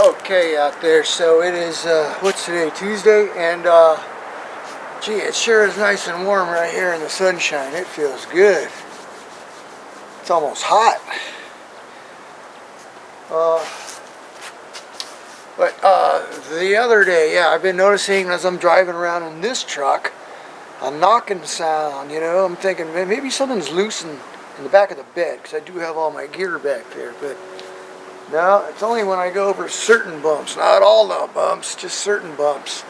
Okay, out there, so it is, what's today, Tuesday, and, gee, it sure is nice and warm right here in the sunshine. It feels good. It's almost hot. The other day, yeah, I've been noticing as I'm driving around in this truck, a knocking sound, you know. I'm thinking, man, maybe something's loose in the back of the bed, because I do have all my gear back there, but no, it's only when I go over certain bumps, not all the bumps, just certain bumps.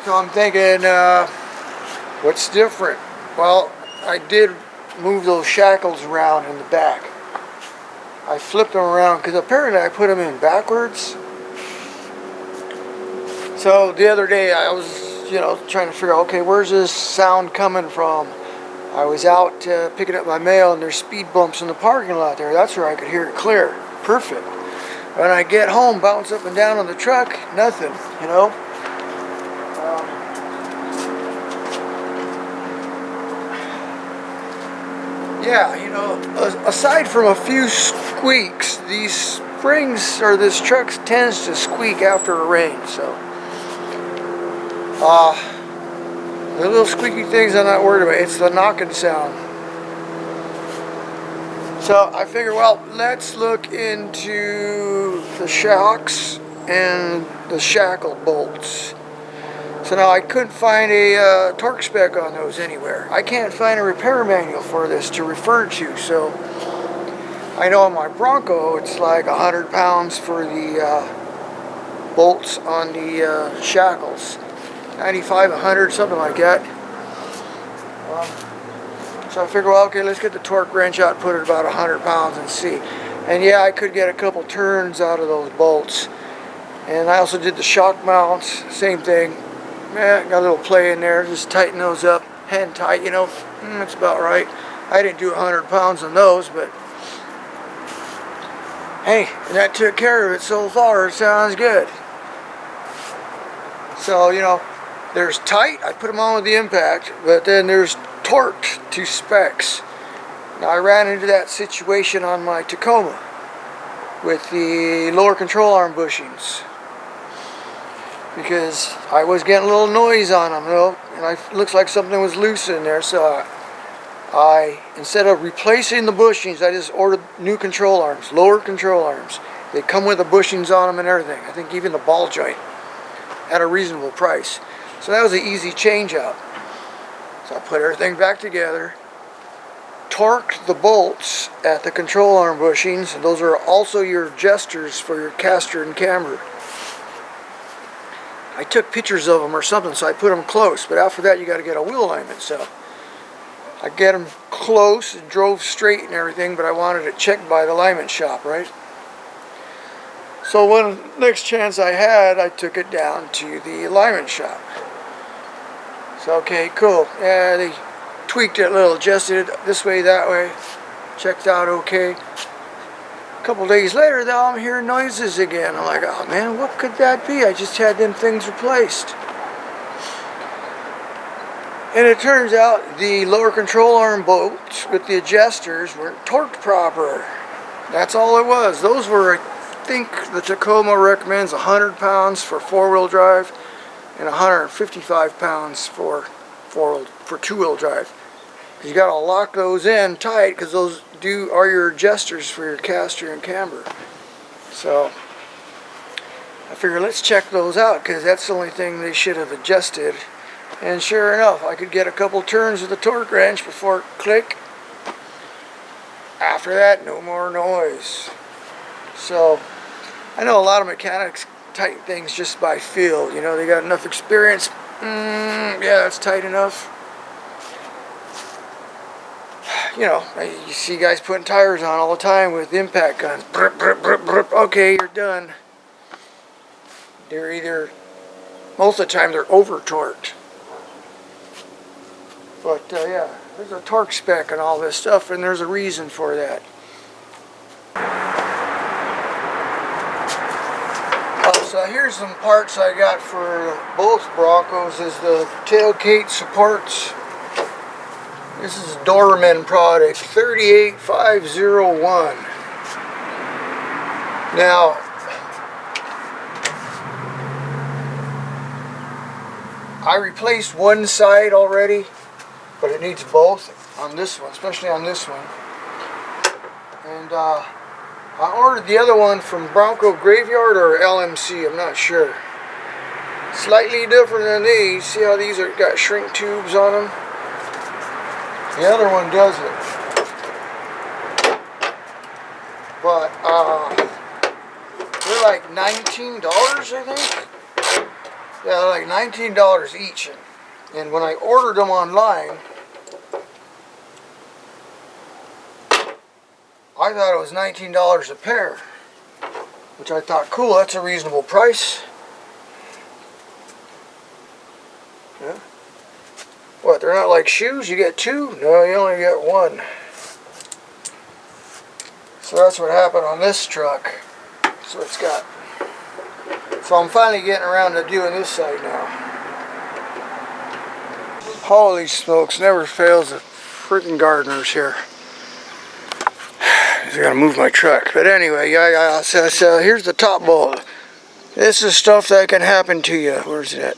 So I'm thinking, what's different? Well, I did move those shackles around in the back. I flipped them around because apparently I put them in backwards. So the other day I was, trying to figure out, okay, where's this sound coming from? I was out picking up my mail and there's speed bumps in the parking lot there. That's where I could hear it clear. Perfect. When I get home, bounce up and down on the truck, nothing, aside from a few squeaks, these springs, or this truck tends to squeak after a rain, so the little squeaky things I'm not worried about. It's the knocking sound. So I figured, well, let's look into the shocks and the shackle bolts. So now I couldn't find a torque spec on those anywhere. I can't find a repair manual for this to refer to. So I know on my Bronco it's like 100 pounds for the bolts on the shackles. 95, 100, something like that. So I figured, well, okay, let's get the torque wrench out, put it about 100 pounds and see. And yeah, I could get a couple turns out of those bolts. And I also did the shock mounts, same thing. Got a little play in there, just tighten those up, hand tight, that's about right. I didn't do 100 pounds on those, but hey, that took care of it so far. It sounds good. So, there's tight, I put them on with the impact, but then there's torqued to specs. Now I ran into that situation on my Tacoma with the lower control arm bushings because I was getting a little noise on them, and it looks like something was loose in there. So I instead of replacing the bushings, I just ordered new control arms, lower control arms. They come with the bushings on them and everything. I think even the ball joint at a reasonable price. So that was an easy change out. So I put everything back together, torqued the bolts at the control arm bushings, and those are also your adjusters for your caster and camber. I took pictures of them or something, so I put them close, but after that you got to get a wheel alignment. So I get them close and drove straight and everything, but I wanted it checked by the alignment shop, right? So when next chance I had, I took it down to the alignment shop. So okay, cool. Yeah, they tweaked it a little, adjusted it this way, that way. Checked out okay. A couple days later, though, I'm hearing noises again. I'm like, oh man, what could that be? I just had them things replaced. And it turns out the lower control arm bolts with the adjusters weren't torqued proper. That's all it was. Those were, I think the Tacoma recommends 100 pounds for four-wheel drive and 155 pounds for two-wheel drive. You got to lock those in tight because those are your adjusters for your caster and camber. So I figured let's check those out because that's the only thing they should have adjusted. And sure enough, I could get a couple turns with the torque wrench before it click. After that, no more noise. So I know a lot of mechanics tighten things just by feel. They got enough experience. Yeah, that's tight enough. You see guys putting tires on all the time with impact guns. Brr, brr, brr, brr. Okay, you're done. They're most of the time they're over torqued. But yeah, there's a torque spec and all this stuff, and there's a reason for that. So here's some parts I got for both Broncos. Is the tailgate supports. This is Dorman product 38501. Now I replaced one side already, but it needs both on this one, especially on this one. And I ordered the other one from Bronco Graveyard or LMC, I'm not sure. Slightly different than these. See how these are got shrink tubes on them? The other one doesn't. But they're like $19, I think. Yeah, they're like $19 each. And when I ordered them online, I thought it was $19 a pair, which I thought, cool, that's a reasonable price. Yeah. What, they're not like shoes? You get two? No, you only get one. So that's what happened on this truck. So it's got. So I'm finally getting around to doing this side now. Holy smokes, never fails at freaking gardeners here. I gotta move my truck. But anyway, so here's the top bolt. This is stuff that can happen to you. Where's it at?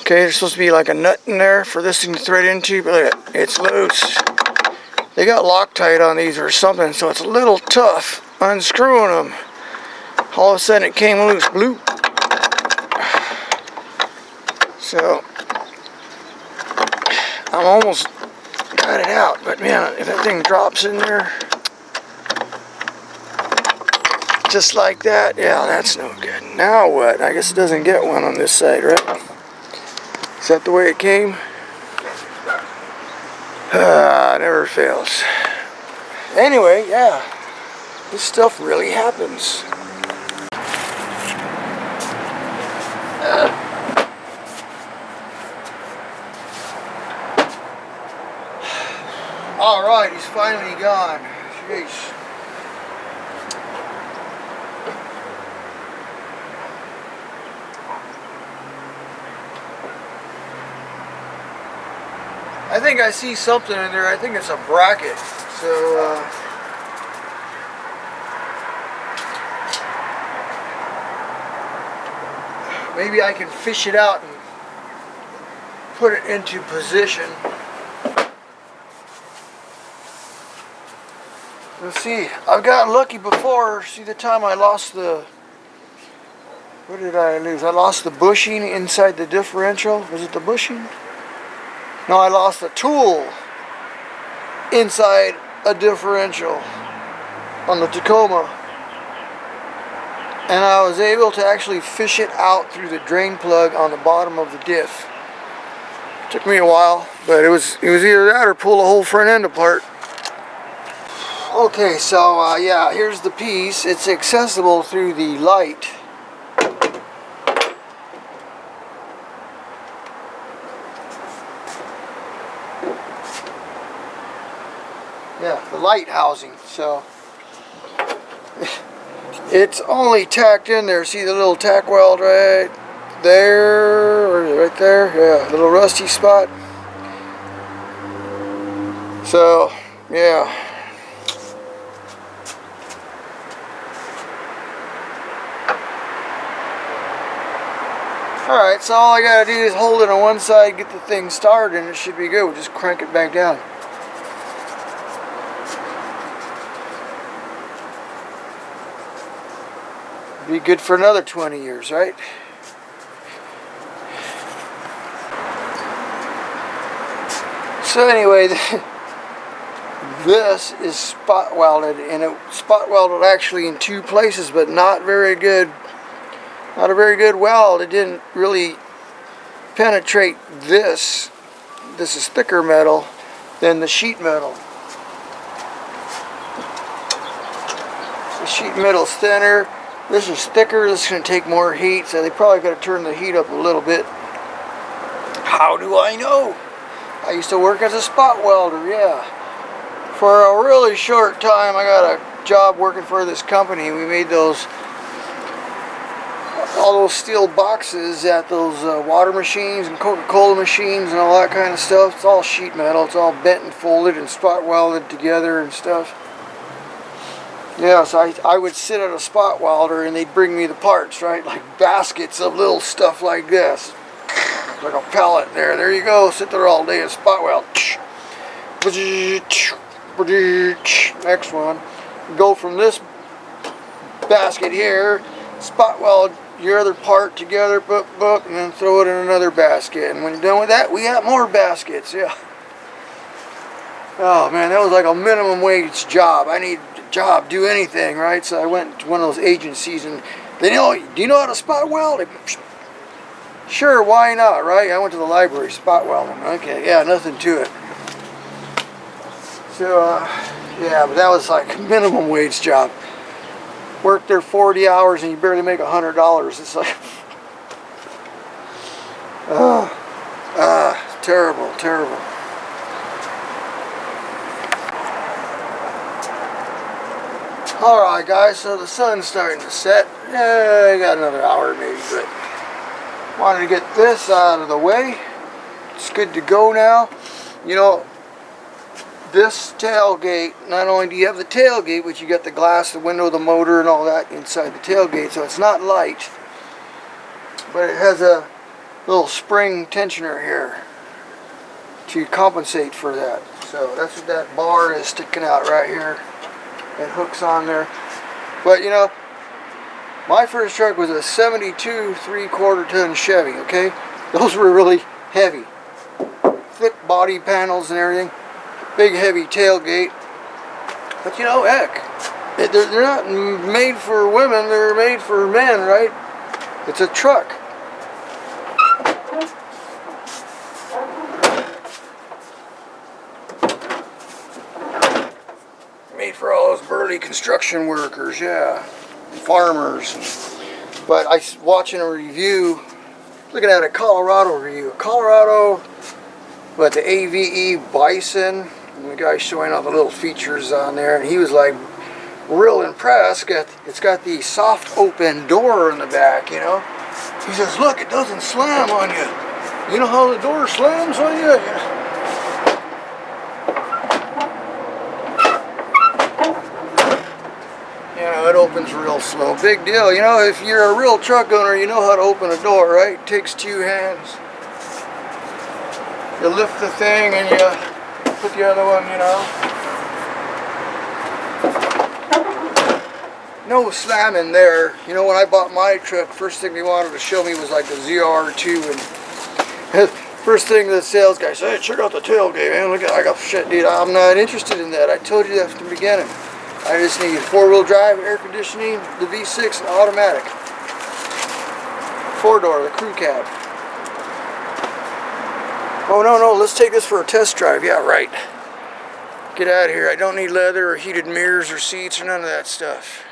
Okay, there's supposed to be like a nut in there for this thing to thread into, but look at it, it's loose. They got Loctite on these or something, so it's a little tough unscrewing them. All of a sudden it came loose, bloop. So I'm almost got it out, but man, if that thing drops in there just like that, yeah, that's no good. Now what? I guess it doesn't get one on this side, right? Is that the way it came? Never fails. Anyway, yeah, this stuff really happens. Alright, he's finally gone. Jeez. I think I see something in there. I think it's a bracket. So, maybe I can fish it out and put it into position. Let's see. I've gotten lucky before. See the time I lost the... What did I lose? I lost the bushing inside the differential. Was it the bushing? No, I lost a tool inside a differential on the Tacoma. And I was able to actually fish it out through the drain plug on the bottom of the diff. Took me a while, but it was either that or pull the whole front end apart. Okay, so yeah, here's the piece. It's accessible through the light. Yeah, the light housing. So it's only tacked in there. See the little tack weld right there, or right there? Yeah, little rusty spot. So, yeah. Alright, so all I gotta do is hold it on one side, get the thing started, and it should be good. We'll just crank it back down. Be good for another 20 years, right? So anyway, this is spot welded, and it spot welded actually in two places, but not very good. Not a very good weld. It didn't really penetrate this. This is thicker metal than the sheet metal. The sheet metal's thinner. This is thicker. This is going to take more heat, so they probably got to turn the heat up a little bit. How do I know? I used to work as a spot welder, yeah. For a really short time, I got a job working for this company. We made all those steel boxes at those water machines and Coca-Cola machines and all that kind of stuff. It's all sheet metal. It's all bent and folded and spot welded together and stuff. Yeah, so I would sit at a spot welder and they'd bring me the parts, right? Like baskets of little stuff like this. Like a pellet there. There you go. Sit there all day and spot weld. Next one. Go from this basket here, spot weld your other part together, and then throw it in another basket. And when you're done with that, we got more baskets. Yeah. Oh man, that was like a minimum wage job. I need a job, do anything, right? So I went to one of those agencies, and they know, do you know how to spot weld? Sure, why not, right? I went to the library, spot welding. Okay, yeah, nothing to it. So, yeah, but that was like a minimum wage job. Worked there 40 hours and you barely make $100. It's like, terrible, terrible. Alright guys, so the sun's starting to set. Yeah, I got another hour maybe, but wanted to get this out of the way. It's good to go now. You know, this tailgate, not only do you have the tailgate, but you got the glass, the window, the motor, and all that inside the tailgate, so it's not light, but it has a little spring tensioner here to compensate for that. So that's what that bar is sticking out right here. It hooks on there. But you know, my first truck was a 72 3/4 ton Chevy, okay? Those were really heavy. Thick body panels and everything. Big heavy tailgate. But you know, heck, they're not made for women, they're made for men, right? It's a truck. Made for all those burly construction workers, yeah. Farmers. But I was watching a review, looking at a Colorado review. Colorado, but the AVE Bison, and the guy showing all the little features on there, and he was like real impressed. It's got the soft open door in the back, you know. He says, look, it doesn't slam on you. You know how the door slams on you? It opens real slow. Big deal. You know, if you're a real truck owner, you know how to open a door, right? It takes 2 hands. You lift the thing and you put the other one, you know. No slamming there. You know, when I bought my truck, first thing they wanted to show me was like the ZR2, and first thing the sales guy said, hey, check out the tailgate, man. Look at, I got shit, dude. I'm not interested in that. I told you that from the beginning. I just need 4-wheel drive, air conditioning, the V6, and automatic. 4-door, the crew cab. Oh, no, let's take this for a test drive. Yeah, right. Get out of here. I don't need leather or heated mirrors or seats or none of that stuff.